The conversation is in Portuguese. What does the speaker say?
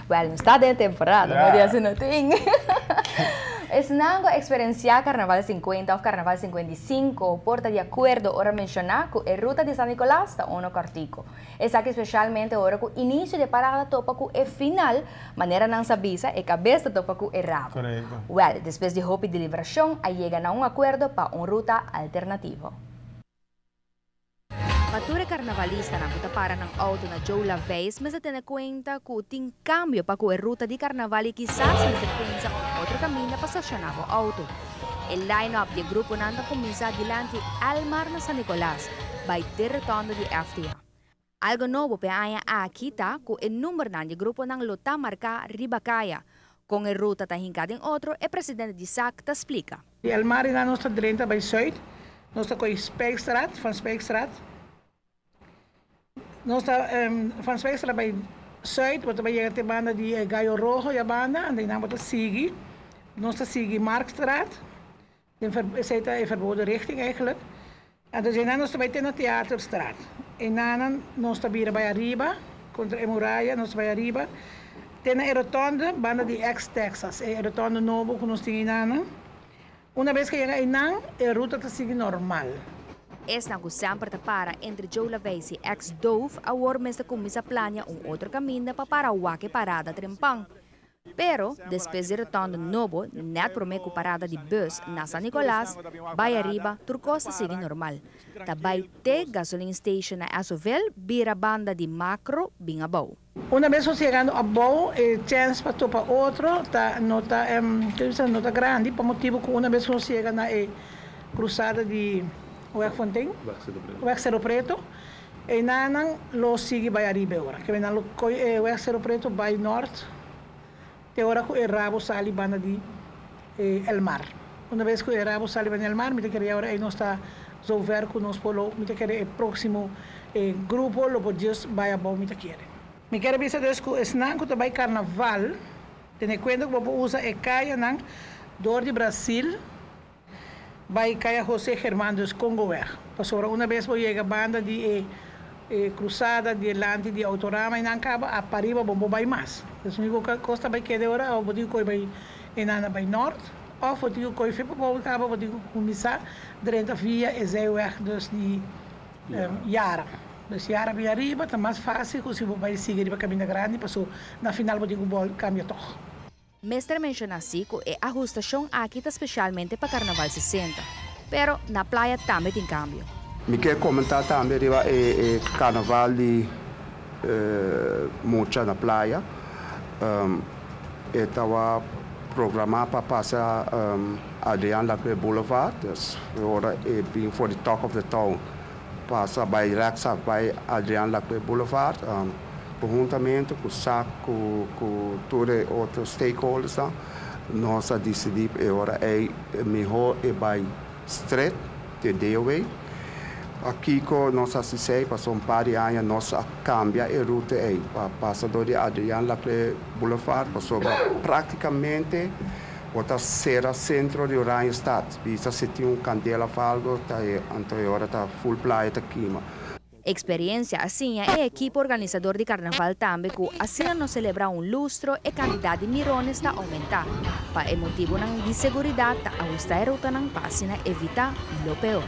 Well, não está de temporada, não é assim, não tem. Es nango experienciar Carnaval 50 ou Carnaval 55, porta de acordo ora mencionar que a ruta de San Nicolás está no cortico. Es aqui especialmente ora que o início de parada topa com o final, maneira não sabisa, e cabeça topa com o rabo. Correto. Well, depois de hopi de liberação, aí chega a acordo para uma ruta alternativa. Patura carnavalista na puta para ng auto na Joe Laveis, mas tem conta que tem cambio para a ruta de carnaval e quizás na sequência outro caminho para estacionar o auto. O line-up do grupo nanda começa adiante Almar na San Nicolás, by ter retorno de FTA. Algo novo para aqui tá que o número do grupo ng luta marca Ribacaya. Com a ruta tá hincada em outro, o presidente de SAC te explica. Almar é na nossa direita by Zuid, nós com Spijkstraat, van Spijkstraat. Nós van Spijkstraat bij Zuid, wat wij hier banda die Gaio Rojo ja banda, en die naam wordt Sigi. Nós Sigi Marktstraat, die zit in verboden richting eigenlijk. En dus in nós bij Tena Theaterstraat. En dan nós bij Arriba, contra Emuraya, nós bij Arriba. Tena Erotonde, banda die ex-Texas, Erotonde Novo, que nós temos in Una vez que llega in a ruta te sigue normal. Es na sempre para entre Joe Laveis e ex-Dove, agora mesmo começa a planear outro caminho para Wake Parada Trempang. Pero, depois de retorno novo, net prometo parada de bus na San Nicolás, vai arriba, turcosa sigue normal. Tabay te gasoline station na Asovel, bira banda de macro, bing abaw. Una vez chegando a Bow, chance para topa outro, nota grande, por motivo que uma vez que chega na cruzada de Fontaine, Weg Cerro Preto, e nanan lo sigue vai arriba agora. Que vem na Weg Cerro Preto vai norte, te ora que o rabo sali banda de El Mar. Uma vez que o rabo sali banda El Mar, me te queria agora aí nós está zover com nós polo, me te queria próximo grupo, lo podemos vai a Bow me te queria. Me quero dizer que o snanco também carnaval, tem conta que você usa e caia nang dor de Brasil, vai caia José Germán dos Congo Weg. Passou uma vez eu chega banda de cruzada de lante de autorama e não acaba a pariba bombo vai mais. Então digo que costa vai que de hora ou digo que vai enana vai norte, ou digo que foi para acaba ou digo começar durante a via e zé weg dus de Yara. Dus Yara via arriba, está mais fácil, se você vai seguir para caminho grande, passou na final digo bol cambia toch. Mestre menciona assim que a ajustação aqui está especialmente para Carnaval 60, pero na praia também tem cambio. Me quer comentar também o Carnaval de Mocha na praia. Estava programado para passar Adrian Lacroix Boulevard, agora é bem for the talk of the town. Passa by Rexa, by Adrian Lacroix Boulevard. Conjuntamente com o SAC, com todos os outros stakeholders, nós decidimos que agora é melhor ir para Street, de Deoway. Aqui, com nós assistimos, passou par de anos, nós cambiamos a ruta aí, passando de Adrian Lacroix Boulevard, passou praticamente o será centro de Orange Stad. Visa se tem Candela Falgo, agora está full playa aqui. Experiência assim é a equipe organizadora de Carnaval também que assim não celebrar lustro e quantidade de mirones está aumentar. Para o motivo de segurança, a ajustar a ruta não passa e evitar o pior.